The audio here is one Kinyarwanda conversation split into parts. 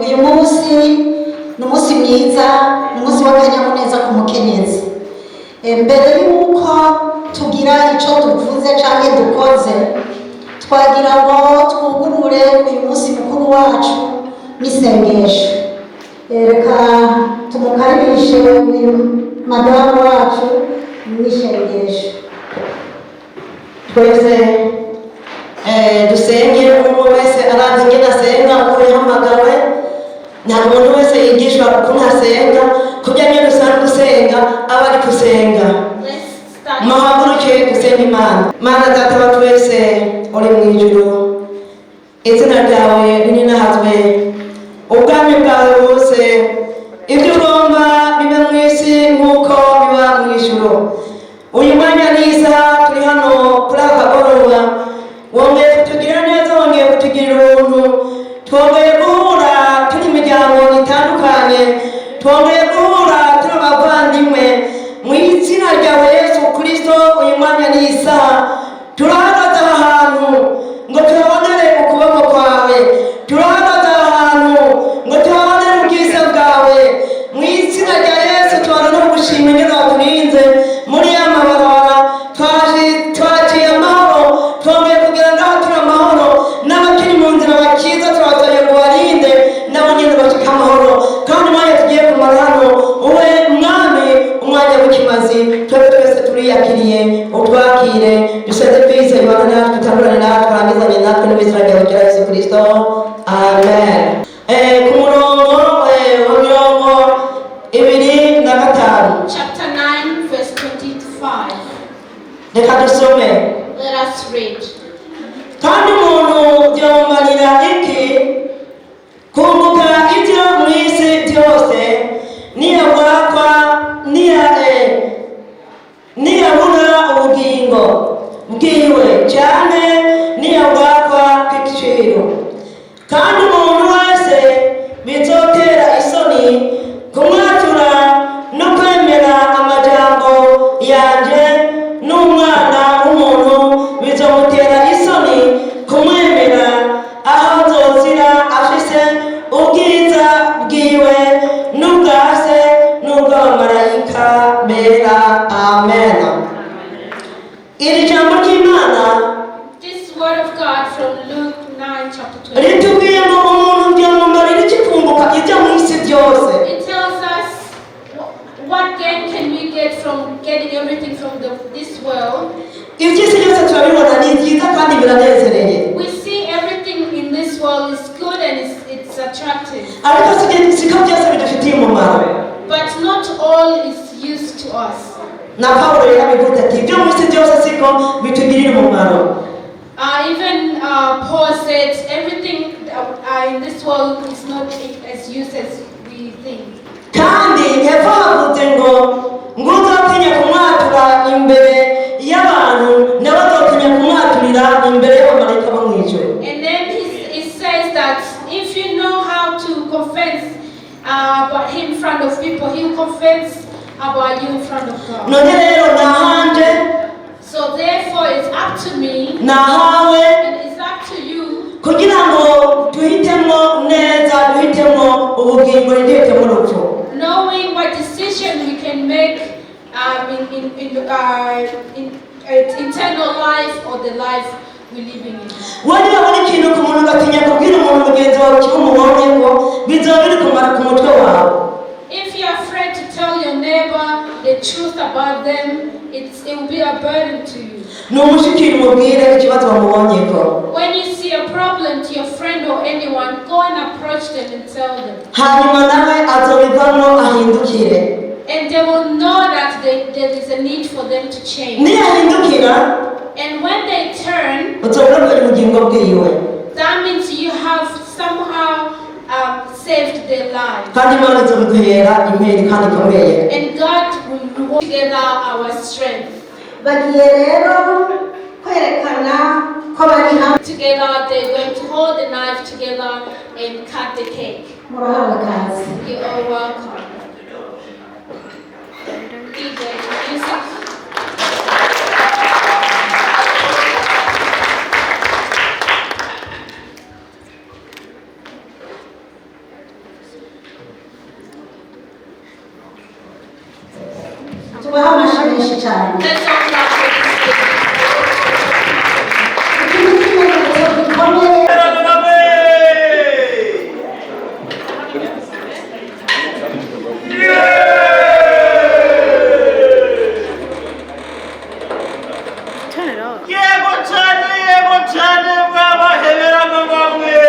Uyu munsi ni umunsi mwiza, ni umunsi w'akanyamuneza ku mukenyezi. Mbere y'uko tugira icyo tuvuze cyangwa dukoze, twagira ngo twugurure uyu munsi mukuru wacu n'isengesho. Reka tumukaribishe uyu madamu wacu n'isengesho. Twese dusenge, umuntu wese arazi ingene asenga uko yahamagawe. Nta muntu wese yigishwa ukuntu asenga, kugira ngo dusanzwe dusenga aba ari gusenga. Muhaguruke dusenge Imana. Mana Data wa twese uri mu ijuru, izina ryawe rininahazwe, ubwami bwawe bose, ibyo ugomba bibe mu isi nk'uko biba mu ijuru. Uyu mwanya n'isaha turi hano kuri aka kagoroba, wongeye kutugirira neza, wongeye kutugirira ubuntu, twongeye guhura turi imiryango itandukanye, twongeye guhura turi abavandimwe mu izina ryawe Yesu Kristo. Uyu mwanya n'isaha turahagaze ahantu ngo turabonere ukuboko kwawe, turahagaze ahantu ngo turabonere ubwiza bwawe. Mu izina rya Yesu tubona no gushima ingene waturinze muri ya mabarabara, twaciye amahoro, twongeye kugira ngaho turi amahoro, n'abakiri mu nzira bakiza turabasabye ngo barinde nabo nyine bashike amahoro. Kandi umwanya tugiye kumara hano ube mwami umwanya w'ikimazi, twebwe twese turiyakiriye, utwakire, duseze twise ibana natwe, tutangurane natwe, turangizanye natwe n'ibizira ryawe rya Yesu Kristo, amen. Ku murongo wa mirongo 25, chapter 9 verse 25. reka dusome. Let us read. Kandi umuntu byomumarira iki kunguka ibyo mu isi byose, niyabura ubugingo bwiwe cyane niyabwakwa kw'igiciro. Kandi umuntu wese bizotera isoni kumwatura no kwemera amajambo yanje, n'umwana w'umuntu bizomutera isoni kumwemera, aho nzozira afise ubwiza bwiwe n'ubwa se n'ubw'abamarayika bera. Amen. Iri jambo ry'Imana, This word of God from Luke 9 chapter 20. ritubwiye ngo umuntu byomumarira iki kunguka ibyo mu isi byose. It tells us what gain can we get from getting everything from this world. Iby'isi byose turabibona ni byiza kandi biranezereye, We see everything in this world is good and it's attractive, ariko siko byose bidufitiye umumaro. but not all is used to us. Na Pawulo yarabivuze ati ibyo mu isi byose siko bitugirira umumaro. Even Paul said everything in this world is not as used as we think. Kandi hepfo havuze ngo uzatinya kumwatura imbere y'abantu nawe azotinya kumwaturira imbere y'abamarayika bo mu ijuru. And then he says that if you know how to confess about him in front of people, he will confess about you in front of God. None rero nahanje, So therefore it's up to me nahawe, and it's up to you, kugira ngo duhitemo neza, duhitemo ubugingo, duhitemo urupfu. knowing what decision we can make in eternal life or the life we're living in. Wari wabona ikintu ku muntu ugatinya kubwira umuntu mugenzi wawe kiba umubonye ngo bizoba biri kumara ku mutwe wawe. If you're afraid to tell your neighbor the truth about them, it will be a burden to you. Numushikira umubwire ikibazo bamubonye ko. When you see a problem to your friend or anyone, go and approach them and tell them. Hanyuma nawe azobivamo ahindukire. And they will know that there is a need for them to change. Niyahindukira, And when they turn, uzobura ubugingo bwiwe. that means you have somehow saved their lives. Kandi Imana izobiguhera imperi kandi ikomeye. And God will reward together our strength. Bagiye rero kwerekana ko bari hamwe. Together, they're going to hold the knife together and cut the cake. Murahawe kazi. You are welcome. DJ, music. cyane. Let's all clap for this lady. Ikindi kimenyetso gikomeye yego cyane mwabaheberamo bamwe.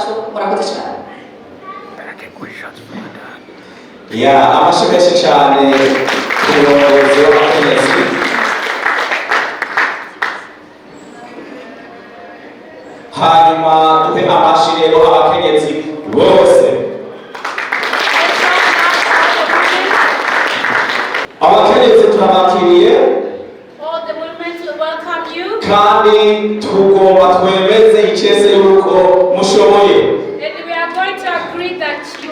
wacu murakoze cyane. amashyi menshi cyane ku muyobozi w'abakenyezi. Hanyuma duhe amashyi rero abakenyezi bose. Abakenyezi turabakiriye kandi tugomba twemeze icyese yuko mushoboye.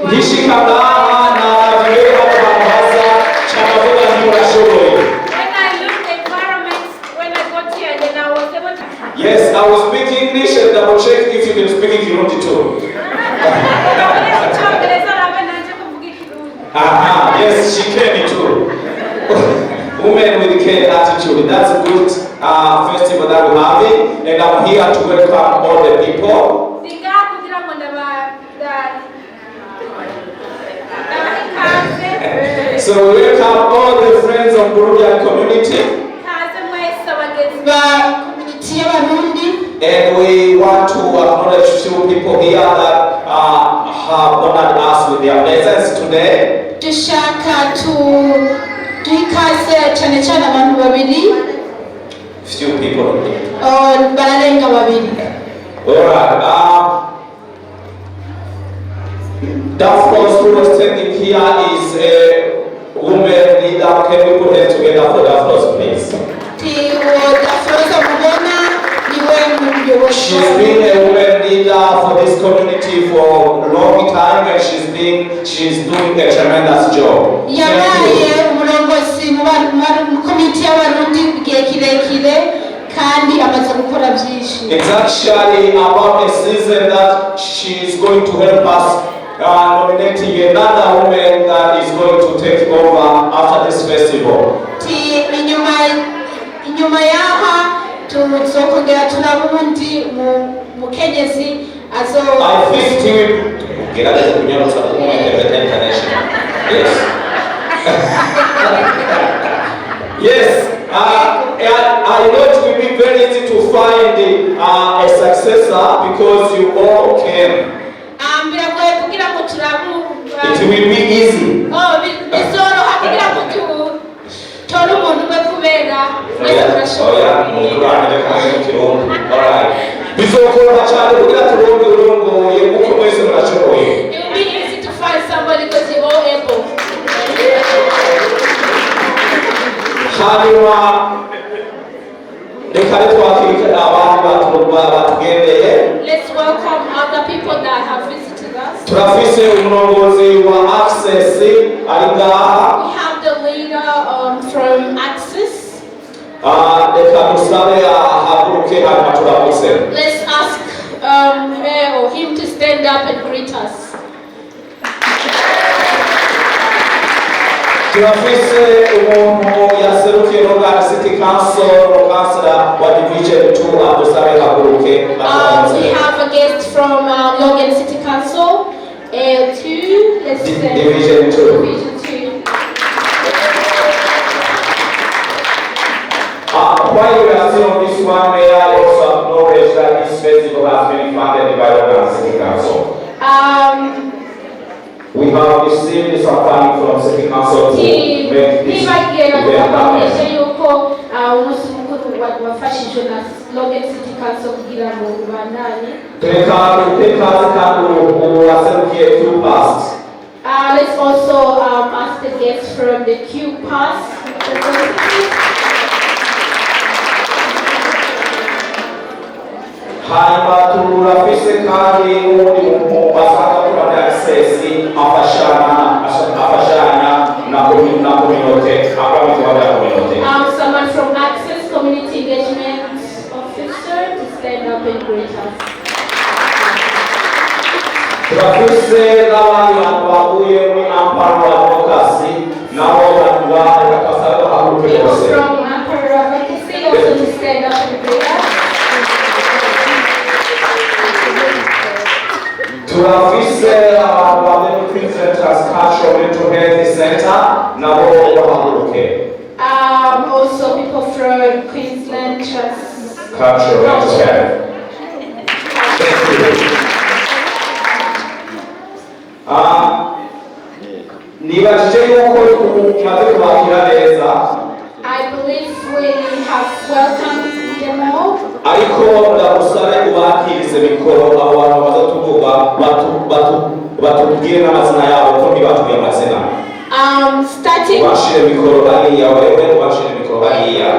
Ntishikagaha nabiwe abantu baza cyangwa vuga nti murashoboye. Yes, I will speak English and double check if you can speak Kirundi too. Yes, she can too. Women with care attitude. That's a good festival that we're having, and I'm here to welcome all the people. So welcome all the friends of Burundi community. And we want to acknowledge few people here that have honored us with their presence today. Few people. Alright. That first who was standing here is a woman leader. Can we put them together for that first, please? She's been a woman leader for this community for a long time, and she's doing a tremendous job. It's actually about a season that she's going to help us nominating another woman that is going to take over after this festival. I think yes. I know it will be very easy to find a successor because you all came. It will be easy. Bizokora cyane kugira turonke urongoye kuko mwese murashoboye. It will be easy to find somebody because you're all able. Hanyuma reka twakire abantu batugendeye. Let's welcome other people that have visited us. Turafise umurongozi wa Access ari ngaha. We have the leader from Access. Reka dusabe ahaguruke hanyuma turamutse. Let's ask her or him to stand up and greet us. Turafise umuntu yaserukiye Rogana City Council, Councilor wa Division 2 adusabe haguruke. We have a guest from Logan City Council, 2, let's say Division 2. Division 2. While we are still on this one, may I also acknowledge that this festival has been funded by Logan City Council. We have received some funding from City Council to make this event happen. Let's also ask the guests from the Q Pass. Hanyuma turafise kandi ubundi muntu basanga kurana Access afashanya na community Someone from Access Community Engagement Officer to stand up and greet us. turafise n'abandi bantu bavuye muri Amparo Advocacy nabo bakasaba haguruke bose. From Amparo Advocacy also to stand up and greet us. Turafise abantu ba Mental Centers Cultural Mental Health Center nabo bahaguruke. Also people from Queensland Trust. Cultural Mental Health. Thank you. nibajije yuko tumaze kubakira neza. I believe we have welcomed them all. Ariko ndagusabe ubakirize mikoro abo bantu bamaze tuvuga batubwire n'amazina yabo ko ntibatubwiye amazina. Starting. Bashire mikoro hariya, wewe bashire mikoro hariya.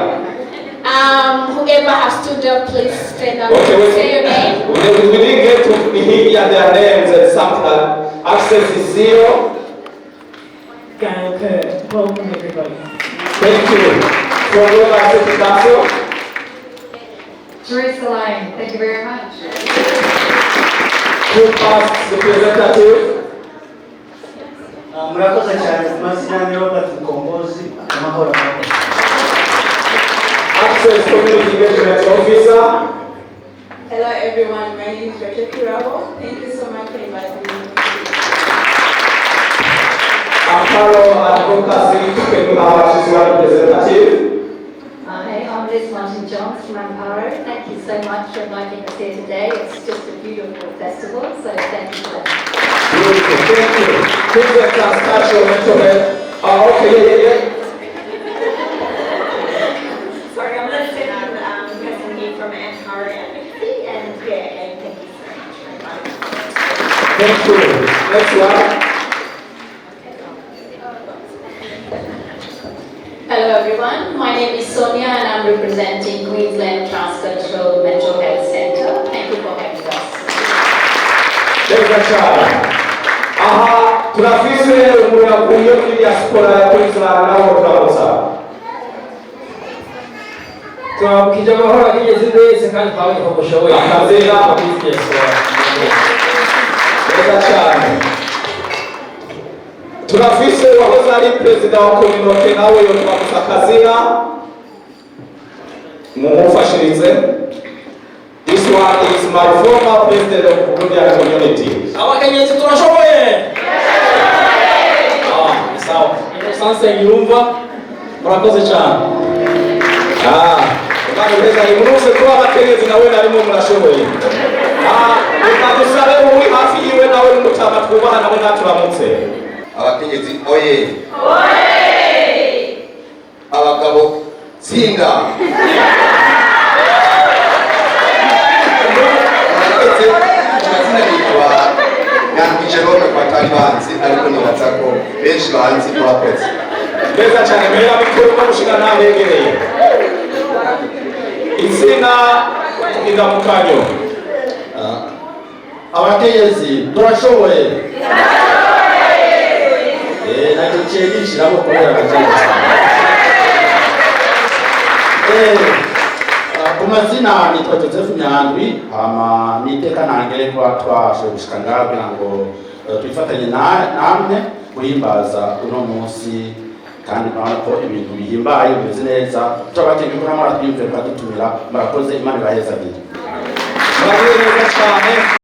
Whoever has stood up, please stand up. Okay, Say your name. We didn't get to hear their names and something. Access is zero. Okay, welcome everybody. Thank you. For your access council. Jerusalem, thank you very much. Who passed the representative? Murakoze cyane ku mazina ni Robert Mukombozi amahoro. Access Community Engagement Officer. Hello everyone, my name is Rachel Kirabo. Thank you so much for inviting me. Amparo Advocacy She's one representative. Hi, I'm Liz Martin-Jones from Amparo. Thank you so much for inviting us here today. It's just a beautiful festival, so thank you for that. Beautiful, thank you. Please let us touch your mental health. Okay, yeah. Sorry, I'm listening. President Lee from Amparo Advocacy, and thank you so much for inviting me. Thank you. Next one. Hello everyone, my name is Sonia and I'm representing Queensland Transcultural Mental Health Centre. Thank you for having us. Neza cyane. Aha turafise umuyakuye kuri diaspora ya Queensland naho turabuza. Twabukije amahoro ageze wese kandi twabaye kubushoboye. Akazera diaspora. Neza cyane. Turafise wahoze ari perezida wa community nawe yo twabuza Kazina. Mumufashirize. This one is my former president of Burundi community. Abakenyezi turashoboye. Sawa. Sanse yumva. Murakoze cyane. Kandi beza imuruze kuba abakenyezi nawe narimo murashoboye. Ukadusabe uri hafi yiwe nawe n'umutama twubaha nawe naturamutse. Abakenyezi oye. Abagabo tsinda. Amazina yitwa Nyandwi Jerome kwa Talibanzi ariko nibaza ko benshi banzi murakoze. Beza cyane mera mikuru no gushika nabegereye. Izina indamukanyo. Abakenyezi turashoboye. Nagiye nishiramo kubera abakenyezi. Ku mazina nitwa Joseph Nyandwi, niteka nangere kwa twashoboye gushika ngaho kugira ngo twifatanye namwe guhimbaza uno munsi kandi urabona ko ibintu bihimbaye bimeze neza. Turabakeneye ko namwe twiyumvire kudutumira. Murakoze, Imana ibahezagire. Murakoze neza cyane.